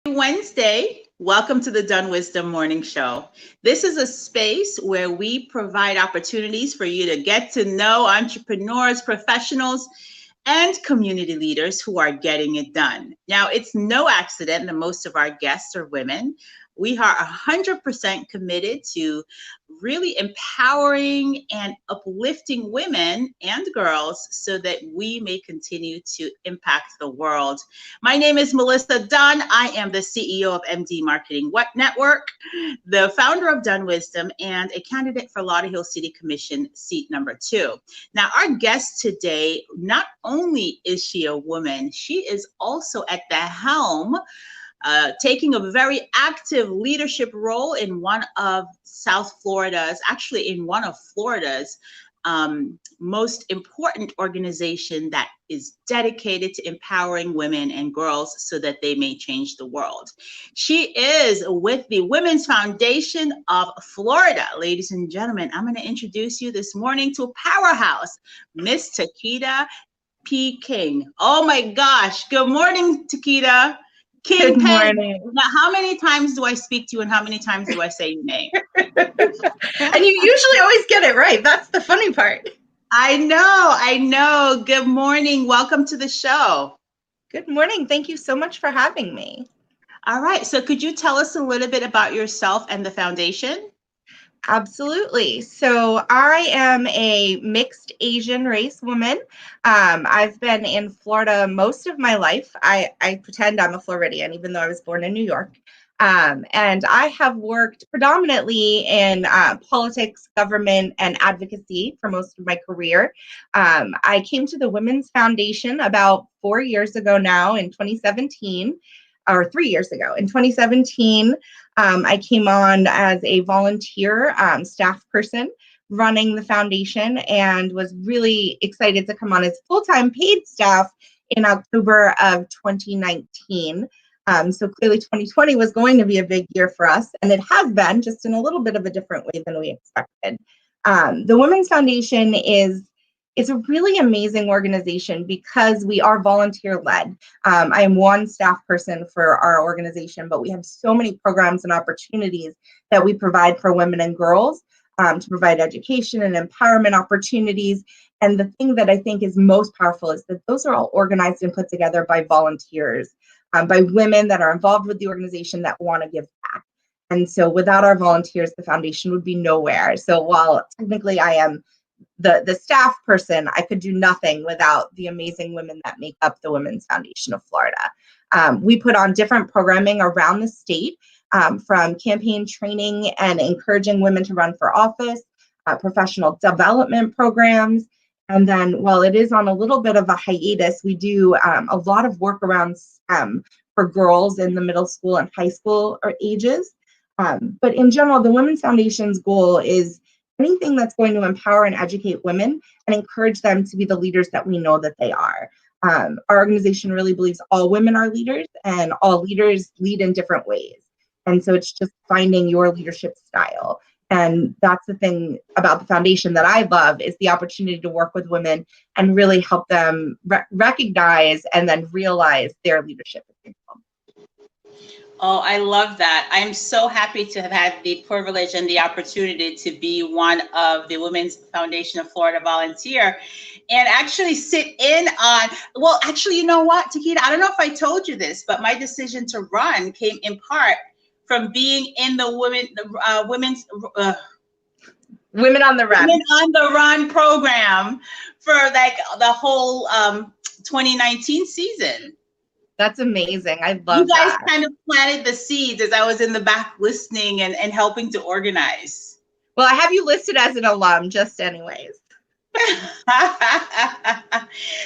Wednesday. Welcome to the DunnWisdom Morning Show. This is a space where we provide opportunities for you to get to know entrepreneurs, professionals, and community leaders who are getting it done. Now, it's no accident that most of our guests are women. We are 100% committed to really empowering and uplifting women and girls so that we may continue to impact the world. My name is Melissa Dunn. I am the CEO of MD Marketing Network, the founder of DunnWisdom, and a candidate for Lauderhill City Commission seat number 2. Now, our guest today, not only is she a woman, she is also at the helm taking a very active leadership role in one of Florida's most important organization that is dedicated to empowering women and girls so that they may change the world. She is with the Women's Foundation of Florida. Ladies and gentlemen, I'm going to introduce you this morning to a powerhouse, Miss Takeata King. Oh my gosh. Good morning, Takeata. King Pang. Now, how many times do I speak to you and how many times do I say your name? And you usually always get it right. That's the funny part. I know. Good morning. Welcome to the show. Good morning. Thank you so much for having me. All right. So could you tell us a little bit about yourself and the foundation? Absolutely. So I am a mixed Asian race woman. I've been in Florida most of my life. I pretend I'm a Floridian, even though I was born in New York. And I have worked predominantly in politics, government, and advocacy for most of my career. I came to the Women's Foundation about 4 years ago now in 2017. Or 3 years ago. In 2017, I came on as a volunteer staff person running the foundation and was really excited to come on as full-time paid staff in October of 2019. So clearly 2020 was going to be a big year for us, and it has been, just in a little bit of a different way than we expected. The Women's Foundation it's a really amazing organization because we are volunteer-led. I am one staff person for our organization, but we have so many programs and opportunities that we provide for women and girls to provide education and empowerment opportunities. And the thing that I think is most powerful is that those are all organized and put together by volunteers, by women that are involved with the organization that want to give back. And so without our volunteers, the foundation would be nowhere. So while technically I am the staff person, I could do nothing without the amazing women that make up the Women's Foundation of Florida. We put on different programming around the state, from campaign training and encouraging women to run for office, professional development programs. And then while it is on a little bit of a hiatus, we do a lot of work around STEM for girls in the middle school and high school ages. But in general, the Women's Foundation's goal is anything that's going to empower and educate women and encourage them to be the leaders that we know that they are. Our organization really believes all women are leaders and all leaders lead in different ways. And so it's just finding your leadership style. And that's the thing about the foundation that I love, is the opportunity to work with women and really help them recognize and then realize their leadership potential. Oh, I love that. I'm so happy to have had the privilege and the opportunity to be one of the Women's Foundation of Florida volunteer and actually sit in on, well, actually, you know what, Takeata, I don't know if I told you this, but my decision to run came in part from being in the Women on the Run program for like the whole 2019 season. That's amazing. I love that. You guys kind of planted the seeds as I was in the back listening and helping to organize. Well, I have you listed as an alum just anyways.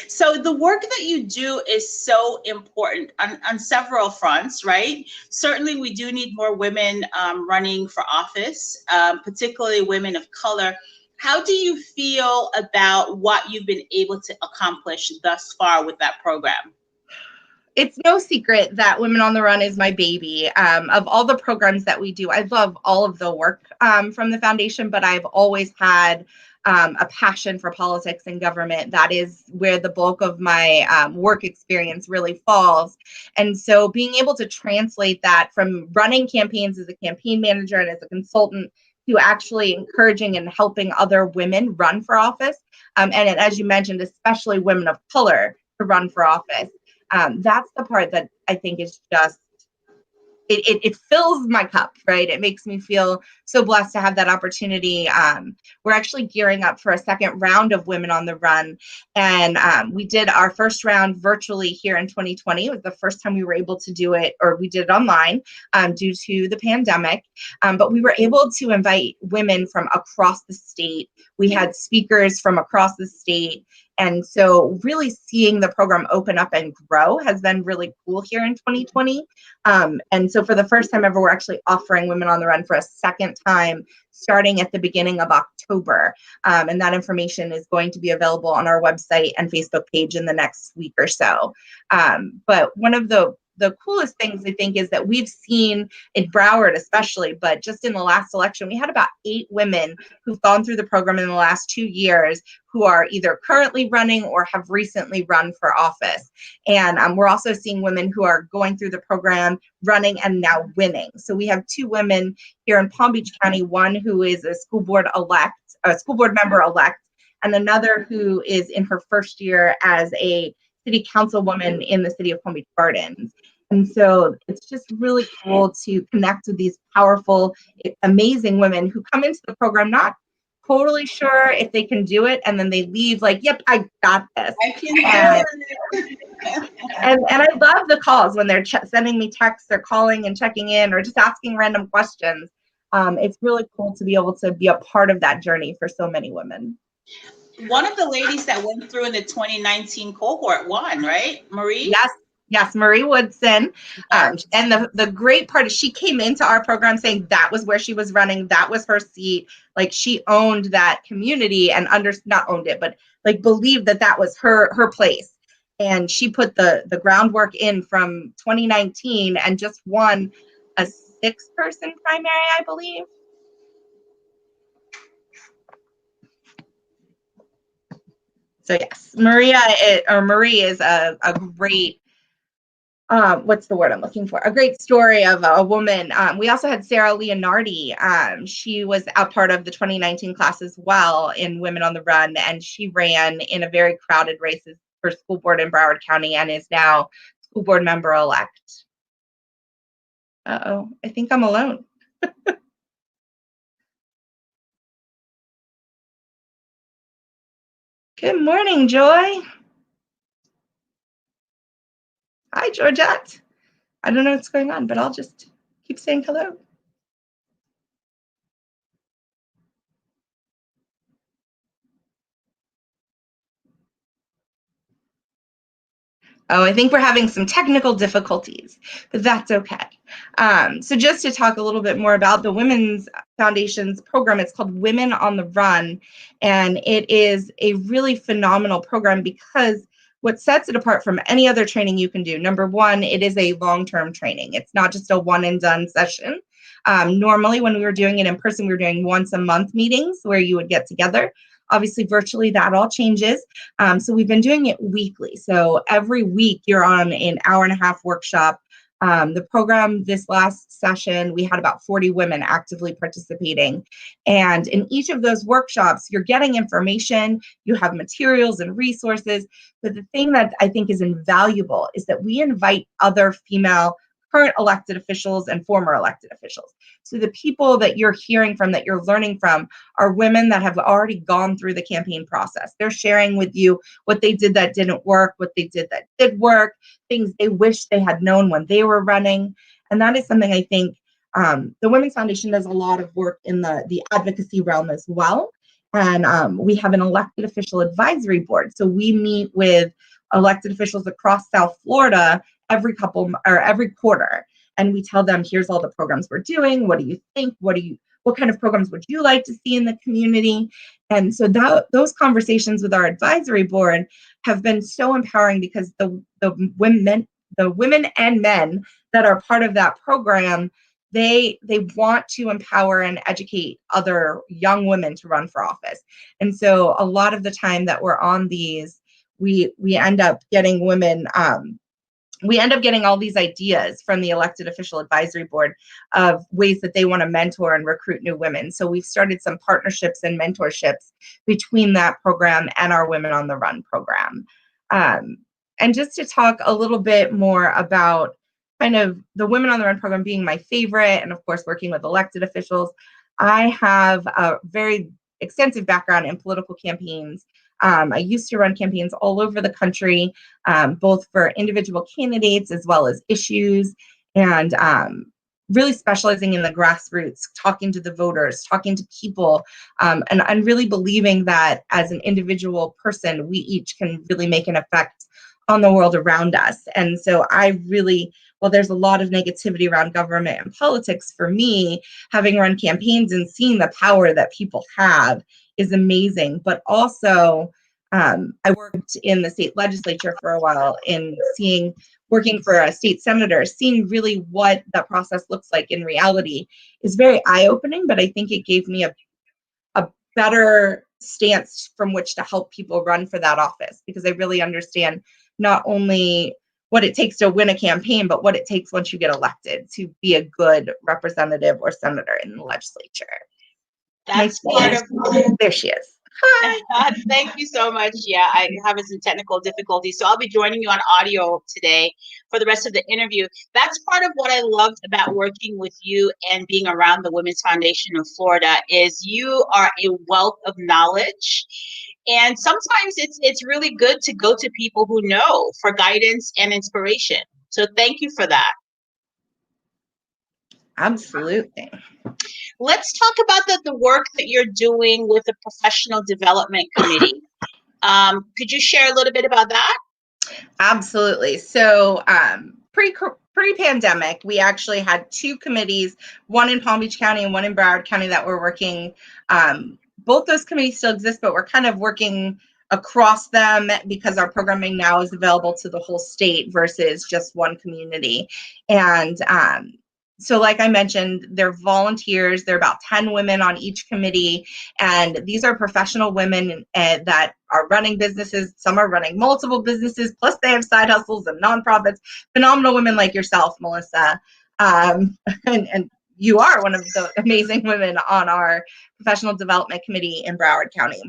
So the work that you do is so important on several fronts, right? Certainly we do need more women running for office, particularly women of color. How do you feel about what you've been able to accomplish thus far with that program? It's no secret that Women on the Run is my baby. Of all the programs that we do, I love all of the work from the foundation, but I've always had a passion for politics and government. That is where the bulk of my work experience really falls. And so being able to translate that from running campaigns as a campaign manager and as a consultant to actually encouraging and helping other women run for office, and as you mentioned, especially women of color to run for office, that's the part that I think is just, it fills my cup, right? It makes me feel so blessed to have that opportunity. We're actually gearing up for a second round of Women on the Run. And we did our first round virtually here in 2020. It was the first time we were able to do it, or we did it online due to the pandemic. But we were able to invite women from across the state. We had speakers from across the state. And so really seeing the program open up and grow has been really cool here in 2020. And so for the first time ever, we're actually offering Women on the Run for a second time, starting at the beginning of October. And that information is going to be available on our website and Facebook page in the next week or so. But one of the coolest things I think is that we've seen in Broward especially, but just in the last election, we had about 8 women who've gone through the program in the last 2 years who are either currently running or have recently run for office. And we're also seeing women who are going through the program, running, and now winning. So we have 2 women here in Palm Beach County, one who is a school board member elect, and another who is in her first year as a city councilwoman in the city of Palm Beach Gardens. And so it's just really cool to connect with these powerful, amazing women who come into the program not totally sure if they can do it, and then they leave like, yep, I got this. I can do it. And I love the calls when they're sending me texts or calling and checking in or just asking random questions. It's really cool to be able to be a part of that journey for so many women. One of the ladies that went through in the 2019 cohort won, right? Marie? Yes, Marie Woodson. And the great part is she came into our program saying that was where she was running, that was her seat. Like she owned that community and not owned it, but like believed that was her place. And she put the groundwork in from 2019 and just won a 6-person primary, I believe. So yes, Marie is a great, what's the word I'm looking for? A great story of a woman. We also had Sarah Leonardi. She was a part of the 2019 class as well in Women on the Run, and she ran in a very crowded race for school board in Broward County and is now school board member elect. Uh-oh, I think I'm alone. Good morning, Joy. Hi, Georgette. I don't know what's going on, but I'll just keep saying hello. Oh, I think we're having some technical difficulties, but that's okay. So just to talk a little bit more about the Women's Foundation's program, it's called Women on the Run, and it is a really phenomenal program because what sets it apart from any other training you can do, number one, it is a long-term training. It's not just a one and done session. Normally, when we were doing it in person, we were doing once a month meetings where you would get together. Obviously, virtually, that all changes. So we've been doing it weekly. So every week, you're on an hour-and-a-half workshop. The program, this last session, we had about 40 women actively participating. And in each of those workshops, you're getting information, you have materials and resources. But the thing that I think is invaluable is that we invite other female current elected officials and former elected officials. So the people that you're hearing from, that you're learning from, are women that have already gone through the campaign process. They're sharing with you what they did that didn't work, what they did that did work, things they wish they had known when they were running. And that is something I think the Women's Foundation does a lot of work in the advocacy realm as well. And we have an elected official advisory board. So we meet with elected officials across South Florida every quarter, and we tell them, here's all the programs we're doing. What do you think? What kind of programs would you like to see in the community? And so those conversations with our advisory board have been so empowering because the women and men that are part of that program, they want to empower and educate other young women to run for office. And so a lot of the time that we're on these, we end up getting women, we end up getting all these ideas from the elected official advisory board of ways that they want to mentor and recruit new women. So we've started some partnerships and mentorships between that program and our Women on the Run program. And just to talk a little bit more about kind of the Women on the Run program being my favorite, and of course working with elected officials, I have a very extensive background in political campaigns. I used to run campaigns all over the country, both for individual candidates as well as issues, and really specializing in the grassroots, talking to the voters, talking to people, and really believing that as an individual person, we each can really make an effect on the world around us. And so I really, well, there's a lot of negativity around government and politics. For me, having run campaigns and seeing the power that people have is amazing. But also, I worked in the state legislature for a while in working for a state senator, seeing really what that process looks like in reality is very eye-opening, but I think it gave me a better stance from which to help people run for that office, because I really understand not only what it takes to win a campaign, but what it takes once you get elected to be a good representative or senator in the legislature. That's part of. There she is. Hi. Thank you so much. Yeah, I having some technical difficulties, so I'll be joining you on audio today for the rest of the interview. That's part of what I loved about working with you and being around the Women's Foundation of Florida is you are a wealth of knowledge. And sometimes it's really good to go to people who know for guidance and inspiration. So thank you for that. Absolutely. Let's talk about the work that you're doing with the Professional Development Committee. Could you share a little bit about that? Absolutely. So pre-pandemic, we actually had two committees, one in Palm Beach County and one in Broward County that were working. Both those committees still exist, but we're kind of working across them because our programming now is available to the whole state versus just one community. And so like I mentioned, they're volunteers. There are about 10 women on each committee. And these are professional women that are running businesses. Some are running multiple businesses, plus they have side hustles and nonprofits. Phenomenal women like yourself, Melissa. And you are one of the amazing women on our Professional Development Committee in Broward County.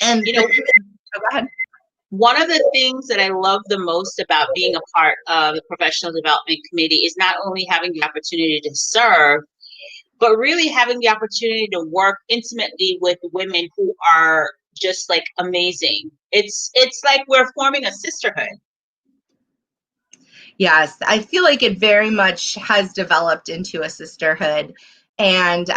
And you know, go ahead. One of the things that I love the most about being a part of the Professional Development Committee is not only having the opportunity to serve, but really having the opportunity to work intimately with women who are just like amazing. It's like we're forming a sisterhood. Yes, I feel like it very much has developed into a sisterhood, and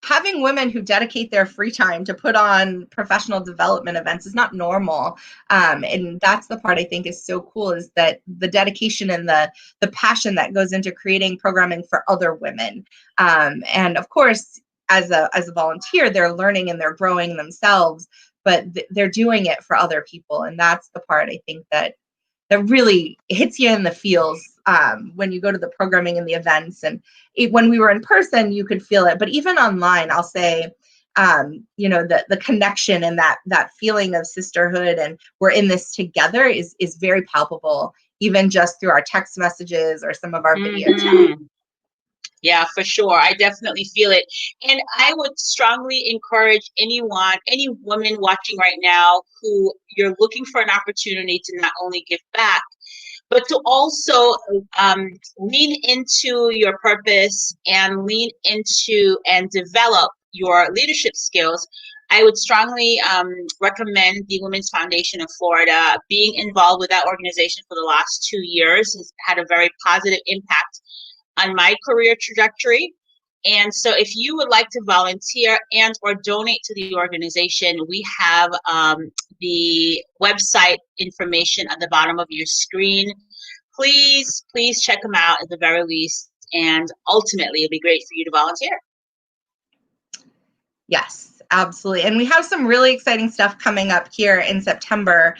having women who dedicate their free time to put on professional development events is not normal. And that's the part I think is so cool, is that the dedication and the passion that goes into creating programming for other women. And of course, as a volunteer, they're learning and they're growing themselves, but they're doing it for other people. And that's the part I think that really hits you in the feels when you go to the programming and the events. And when we were in person, you could feel it. But even online, I'll say, the connection and that feeling of sisterhood and we're in this together is very palpable, even just through our text messages or some of our video chats. Yeah, for sure. I definitely feel it. And I would strongly encourage any woman watching right now who you're looking for an opportunity to not only give back, but to also lean into your purpose and lean into and develop your leadership skills. I would strongly recommend the Women's Foundation of Florida. Being involved with that organization for the last 2 years has had a very positive impact on my career trajectory. And so if you would like to volunteer and or donate to the organization, we have the website information at the bottom of your screen. Please check them out at the very least. And ultimately, it'll be great for you to volunteer. Yes, Absolutely. And we have some really exciting stuff coming up here in September.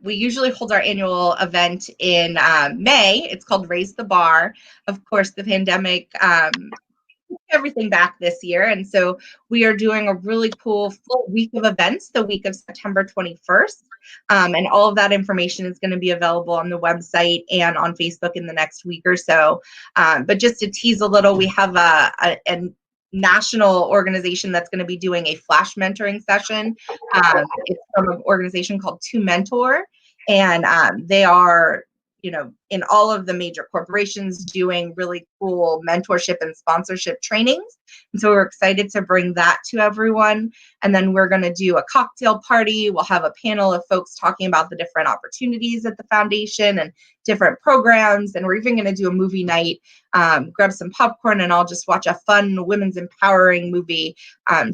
We usually hold our annual event in May. It's called Raise the Bar. Of course, the pandemic everything back this year. And so we are doing a really cool full week of events the week of September 21st. And all of that information is going to be available on the website and on Facebook in the next week or so. But just to tease a little, we have a national organization that's going to be doing a flash mentoring session. It's from an organization called To Mentor, and they are, in all of the major corporations doing really cool mentorship and sponsorship trainings. And so we're excited to bring that to everyone. And then we're going to do a cocktail party. We'll have a panel of folks talking about the different opportunities at the foundation and different programs. And we're even going to do a movie night, grab some popcorn, and I'll just watch a fun women's empowering movie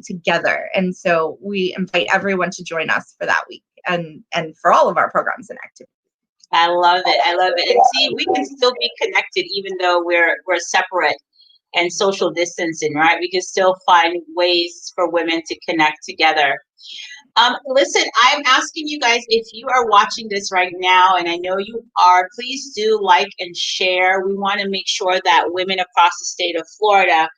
together. And so we invite everyone to join us for that week and for all of our programs and activities. I love it. I love it. And see, we can still be connected even though we're separate and social distancing, right? We can still find ways for women to connect together. Listen, I'm asking you guys, if you are watching this right now, and I know you are, please do like and share. We want to make sure that women across the state of Florida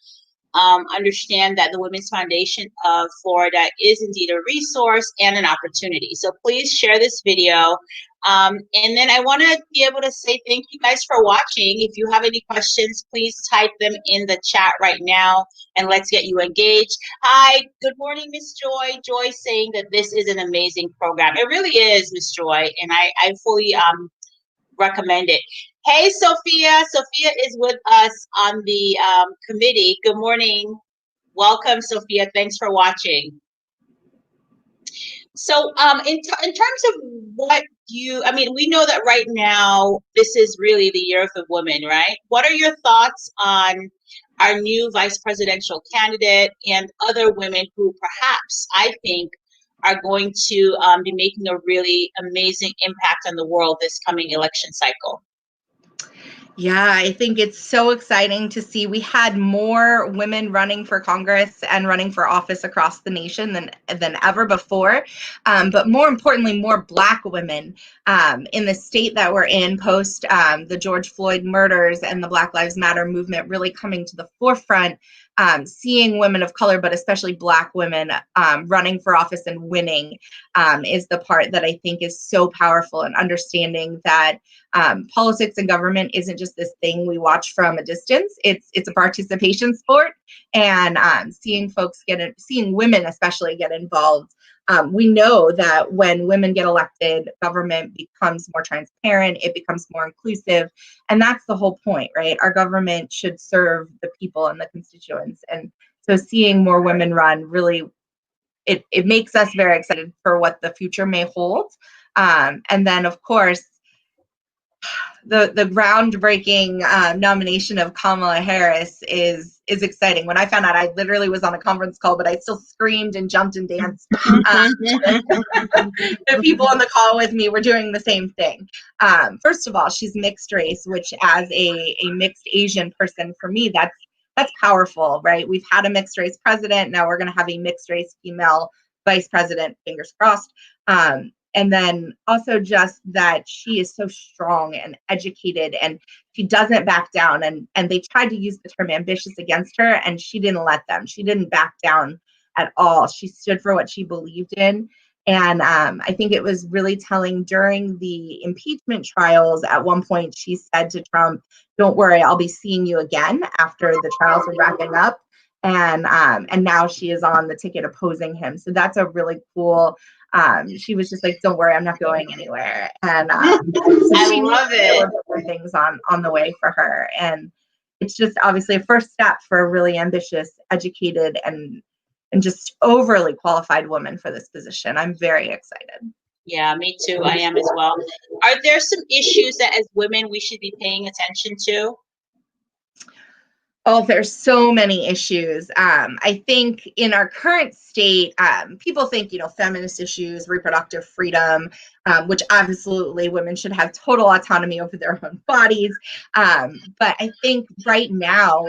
understand that the Women's Foundation of Florida is indeed a resource and an opportunity. So please share this video. And then I want to be able to say thank you guys for watching. If you have any questions, please type them in the chat right now and let's get you engaged. Hi, good morning, Miss Joy. Joy saying that this is an amazing program. It really is, Miss Joy, and I fully recommend it. Hey, Sophia. Sophia is with us on the committee. Good morning. Welcome, Sophia. Thanks for watching. So in terms of what we know that right now, this is really the year of the woman, right? What are your thoughts on our new vice presidential candidate and other women who perhaps, I think, are going to be making a really amazing impact on the world this coming election cycle? Yeah, I think it's so exciting to see. We had more women running for Congress and running for office across the nation than ever before. But more importantly, more Black women in the state that we're in post the George Floyd murders and the Black Lives Matter movement really coming to the forefront. Seeing women of color, but especially Black women running for office and winning is the part that I think is so powerful, and understanding that politics and government isn't just this thing we watch from a distance. It's a participation sport, and seeing women especially get involved. We know that when women get elected, government becomes more transparent, it becomes more inclusive, and that's the whole point, right? Our government should serve the people and the constituents, and so seeing more women run really, it makes us very excited for what the future may hold. And then, of course, the groundbreaking nomination of Kamala Harris is exciting. When I found out, I literally was on a conference call, but I still screamed and jumped and danced. The people on the call with me were doing the same thing. First of all, she's mixed race, which as a mixed Asian person, for me, that's powerful, right? We've had a mixed race president. Now we're going to have a mixed race female vice president, fingers crossed. And then also just that she is so strong and educated, and she doesn't back down. And they tried to use the term ambitious against her, and she didn't let them. She didn't back down at all. She stood for what she believed in. And I think it was really telling during the impeachment trials. At one point, she said to Trump, "Don't worry, I'll be seeing you again," after the trials were wrapping up. And now she is on the ticket opposing him. So that's a really cool. She was just like, "Don't worry, I'm not going anywhere." And so I love it. Things on the way for her, and it's just obviously a first step for a really ambitious, educated, and just overly qualified woman for this position. I'm very excited. Yeah, me too. I am as well. Are there some issues that as women we should be paying attention to? Oh, there's so many issues. I think in our current state, people think, feminist issues, reproductive freedom, which absolutely women should have total autonomy over their own bodies. But I think right now,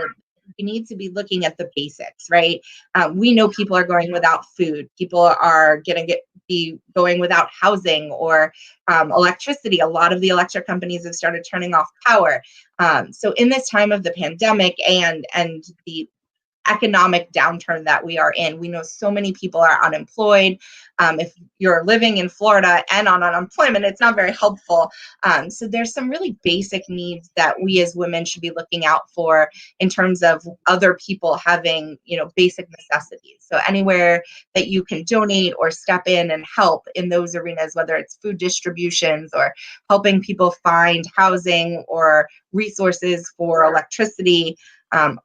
we need to be looking at the basics, right? We know people are going without food. People are going to be going without housing or electricity. A lot of the electric companies have started turning off power. So in this time of the pandemic and the economic downturn that we are in, we know so many people are unemployed. If you're living in Florida and on unemployment, it's not very helpful. So there's some really basic needs that we as women should be looking out for in terms of other people having, basic necessities. So anywhere that you can donate or step in and help in those arenas, whether it's food distributions or helping people find housing or resources for electricity.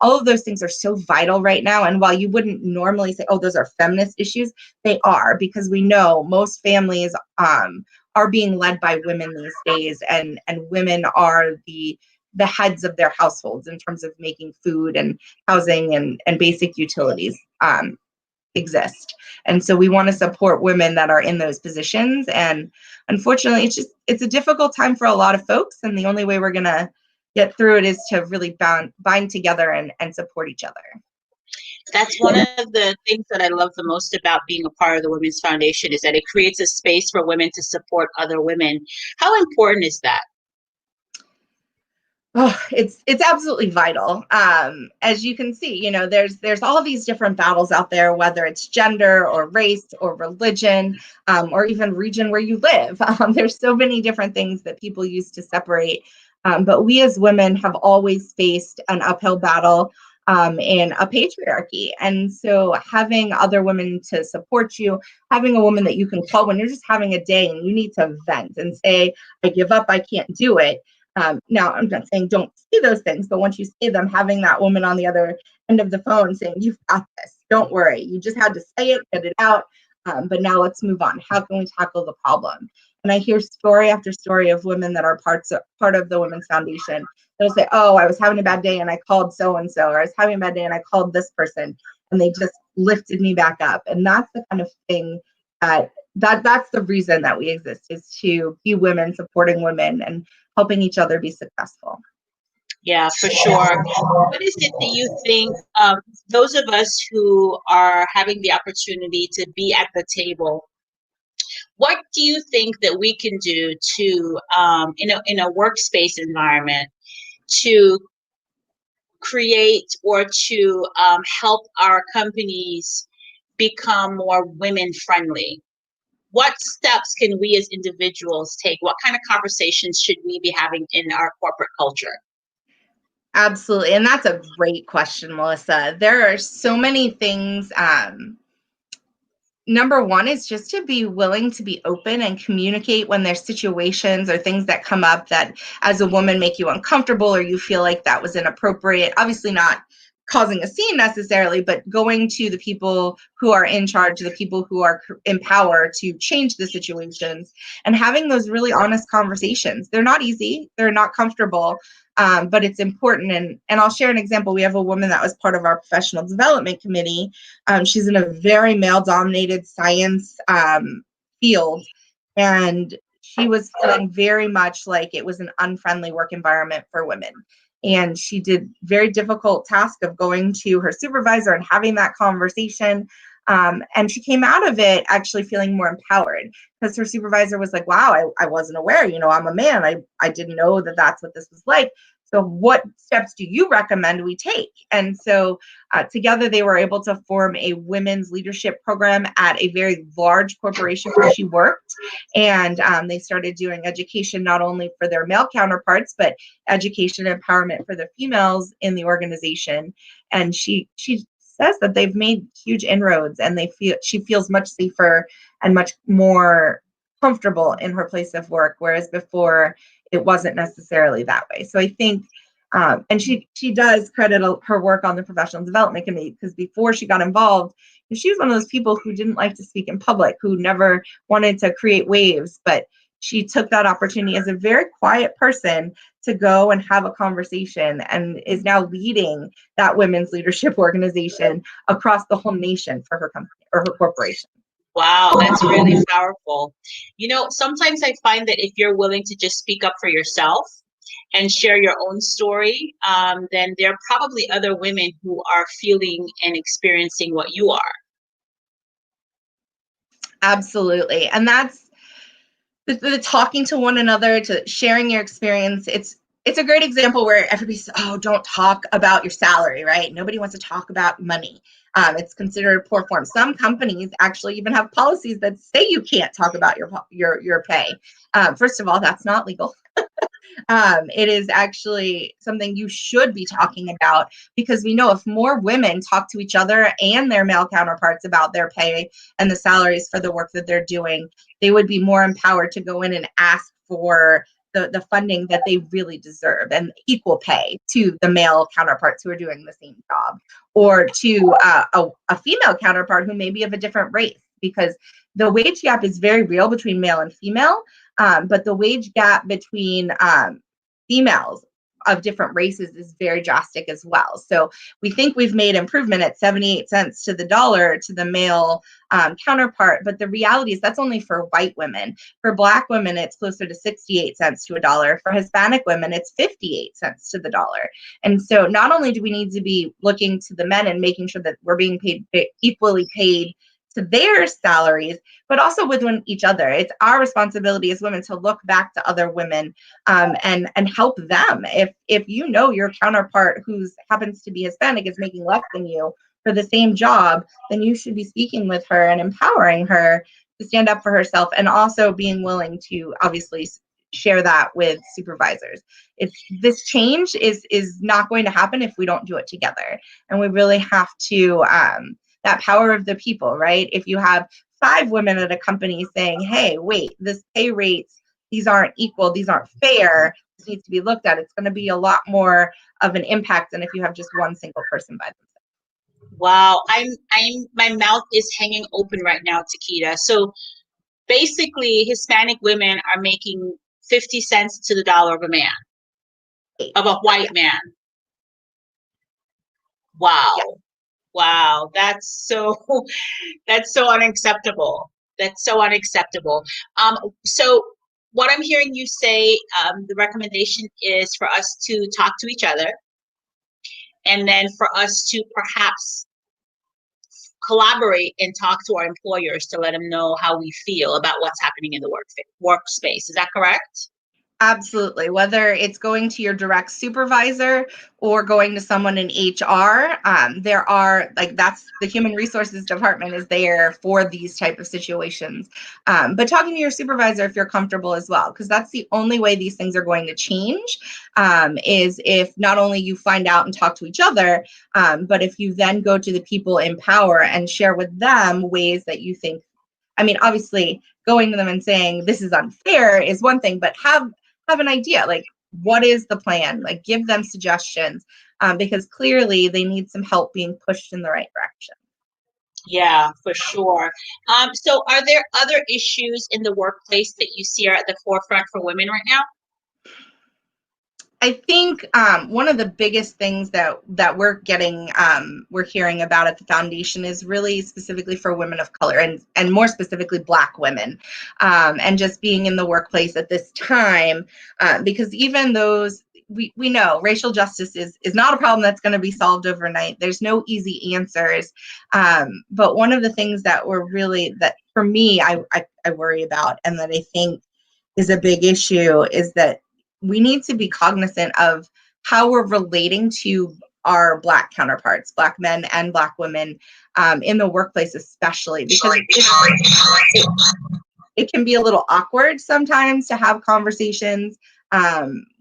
All of those things are so vital right now. And while you wouldn't normally say, oh, those are feminist issues, they are, because we know most families are being led by women these days, and women are the heads of their households in terms of making food and housing and basic utilities exist. And so we want to support women that are in those positions. And unfortunately, it's a difficult time for a lot of folks. And the only way we're going to get through it is to really bind together and support each other. That's one of the things that I love the most about being a part of the Women's Foundation, is that it creates a space for women to support other women. How important is that? Oh, it's absolutely vital. As you can see, there's all these different battles out there, whether it's gender or race or religion, or even region where you live. There's so many different things that people use to separate. But we as women have always faced an uphill battle in a patriarchy. And so having other women to support you, having a woman that you can call when you're just having a day and you need to vent and say, I give up, I can't do it. Now, I'm not saying don't say those things, but once you say them, having that woman on the other end of the phone saying, you've got this, don't worry. You just had to say it, get it out. But now let's move on. How can we tackle the problem? And I hear story after story of women that are part of the Women's Foundation. They'll say, oh, I was having a bad day and I called so-and-so, or I was having a bad day and I called this person, and they just lifted me back up. And that's the kind of thing that's the reason that we exist, is to be women, supporting women and helping each other be successful. Yeah, for sure. What is it that you think, those of us who are having the opportunity to be at the table, what do you think that we can do to, in a workspace environment, to create or to help our companies become more women friendly? What steps can we as individuals take? What kind of conversations should we be having in our corporate culture? Absolutely. And that's a great question, Melissa. There are so many things. Number one is just to be willing to be open and communicate when there's situations or things that come up that as a woman make you uncomfortable or you feel like that was inappropriate. Obviously not causing a scene necessarily, but going to the people who are in charge, the people who are in power to change the situations, and having those really honest conversations. They're not easy, they're not comfortable, but it's important. And I'll share an example. We have a woman that was part of our professional development committee. She's in a very male-dominated science field, and she was feeling very much like it was an unfriendly work environment for women. And she did very difficult task of going to her supervisor and having that conversation. And she came out of it actually feeling more empowered, because her supervisor was like, wow, I wasn't aware, I'm a man. I didn't know that that's what this was like. So what steps do you recommend we take? And so together they were able to form a women's leadership program at a very large corporation where she worked. And they started doing education not only for their male counterparts, but education and empowerment for the females in the organization. And she says that they've made huge inroads, and she feels much safer and much more comfortable in her place of work, whereas before it wasn't necessarily that way. So I think, and she does credit her work on the professional development committee, because before she got involved, she was one of those people who didn't like to speak in public, who never wanted to create waves, but she took that opportunity as a very quiet person to go and have a conversation, and is now leading that women's leadership organization across the whole nation for her company or her corporation. Wow, that's really powerful. Sometimes I find that if you're willing to just speak up for yourself and share your own story, then there are probably other women who are feeling and experiencing what you are. Absolutely. And that's the talking to one another, to sharing your experience. It's a great example where everybody says, oh, don't talk about your salary, right? Nobody wants to talk about money. It's considered poor form. Some companies actually even have policies that say you can't talk about your pay. First of all, that's not legal. It is actually something you should be talking about, because we know if more women talk to each other and their male counterparts about their pay and the salaries for the work that they're doing, they would be more empowered to go in and ask for the funding that they really deserve, and equal pay to the male counterparts who are doing the same job, or to a female counterpart who may be of a different race, because the wage gap is very real between male and female. But the wage gap between females of different races is very drastic as well. So we think we've made improvement at 78 cents to the dollar to the male counterpart, but the reality is that's only for white women. For Black women, it's closer to 68 cents to a dollar. For Hispanic women, it's 58 cents to the dollar. And so not only do we need to be looking to the men and making sure that we're being paid equally paid to their salaries, but also within each other. It's our responsibility as women to look back to other women and help them. If you know your counterpart who happens to be Hispanic is making less than you for the same job, then you should be speaking with her and empowering her to stand up for herself, and also being willing to obviously share that with supervisors. This change is not going to happen if we don't do it together, and we really have to that power of the people, right? If you have 5 women at a company saying, hey, wait, this pay rates, these aren't equal, these aren't fair, this needs to be looked at, it's going to be a lot more of an impact than if you have just one single person by themselves. Wow, my mouth is hanging open right now, Takeata. So basically, Hispanic women are making 50 cents to the dollar of a man, of a white man. Wow. Yeah. Wow, that's so unacceptable. That's so unacceptable. So what I'm hearing you say, the recommendation is for us to talk to each other, and then for us to perhaps collaborate and talk to our employers to let them know how we feel about what's happening in the workspace. Is that correct? Absolutely. Whether it's going to your direct supervisor or going to someone in HR, there are, that's the human resources department is there for these type of situations. But talking to your supervisor if you're comfortable as well, because that's the only way these things are going to change, is if not only you find out and talk to each other, but if you then go to the people in power and share with them ways that you think, obviously going to them and saying this is unfair is one thing, but have an idea, what is the plan? Give them suggestions, because clearly they need some help being pushed in the right direction. Yeah, for sure. So are there other issues in the workplace that you see are at the forefront for women right now? I think one of the biggest things that we're hearing about at the foundation is really specifically for women of color, and more specifically Black women, and just being in the workplace at this time, because even those, we know racial justice is not a problem that's going to be solved overnight. There's no easy answers, but one of the things that for me I worry about, and that I think is a big issue, is that we need to be cognizant of how we're relating to our Black counterparts, Black men and Black women, in the workplace, especially because it can be a little awkward sometimes to have conversations.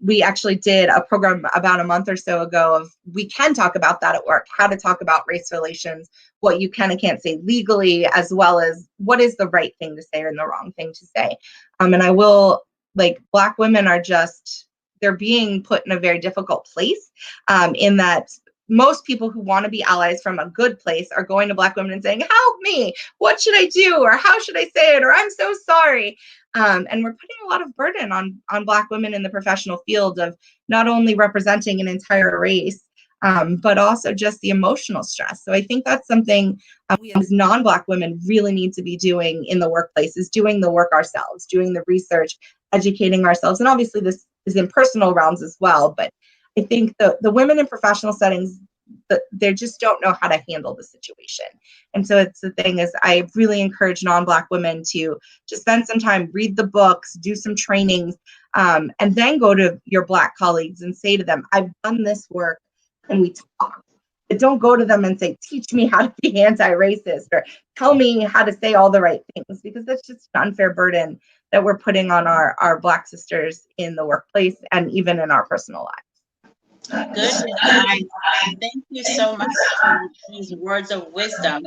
We actually did a program about a month or so ago of, we can talk about that at work, how to talk about race relations, what you can and can't say legally, as well as what is the right thing to say and the wrong thing to say. And I will, Black women are they're being put in a very difficult place, in that most people who want to be allies from a good place are going to Black women and saying, help me, what should I do? Or how should I say it? Or I'm so sorry. And we're putting a lot of burden on Black women in the professional field of not only representing an entire race, but also just the emotional stress. So I think that's something we as non-Black women really need to be doing in the workplace, is doing the work ourselves, doing the research, educating ourselves. And obviously this in personal realms as well. But I think the women in professional settings, they just don't know how to handle the situation. And so it's the thing is, I really encourage non-Black women to just spend some time, read the books, do some trainings, and then go to your Black colleagues and say to them, I've done this work, and we talk. But don't go to them and say, teach me how to be anti-racist, or tell me how to say all the right things, because that's just an unfair burden that we're putting on our Black sisters in the workplace and even in our personal lives. Good advice. Thank you so much for these words of wisdom.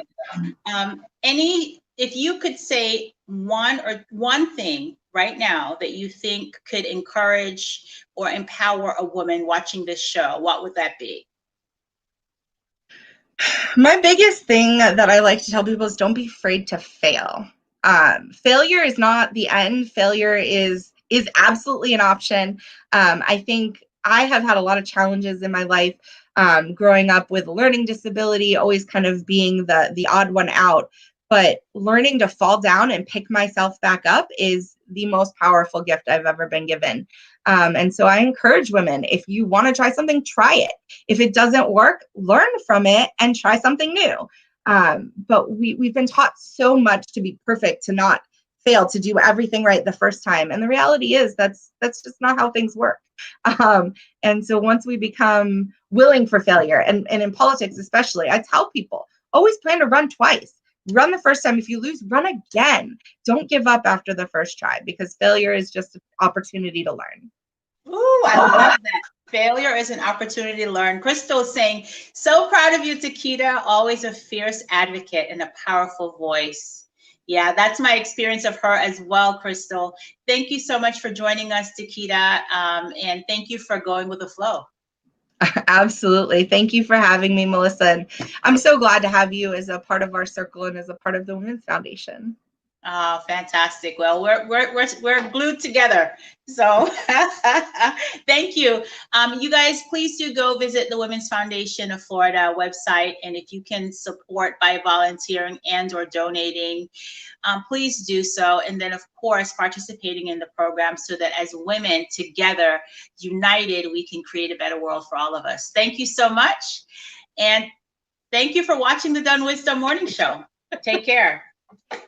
If you could say one thing right now that you think could encourage or empower a woman watching this show, what would that be? My biggest thing that I like to tell people is don't be afraid to fail. Failure is not the end. Failure is absolutely an option. I think I have had a lot of challenges in my life, growing up with a learning disability, always kind of being the odd one out. But learning to fall down and pick myself back up is the most powerful gift I've ever been given. And so I encourage women, if you want to try something, try it. If it doesn't work, learn from it and try something new. But we've been taught so much to be perfect, to not fail, to do everything right the first time. And the reality is that's just not how things work. And so once we become willing for failure, and in politics especially, I tell people, always plan to run twice. Run the first time. If you lose, run again. Don't give up after the first try, because failure is just an opportunity to learn. Ooh, I love that. Failure is an opportunity to learn. Crystal is saying, so proud of you, Takeata. Always a fierce advocate and a powerful voice. Yeah, that's my experience of her as well, Crystal. Thank you so much for joining us, Takeata. And thank you for going with the flow. Absolutely. Thank you for having me, Melissa. And I'm so glad to have you as a part of our circle and as a part of the Women's Foundation. Oh, fantastic. Well, we're glued together. So thank you. You guys, please do go visit the Women's Foundation of Florida website. And if you can support by volunteering and or donating, please do so. And then, of course, participating in the program, so that as women together, united, we can create a better world for all of us. Thank you so much. And thank you for watching the DunnWisdom Morning Show. Take care.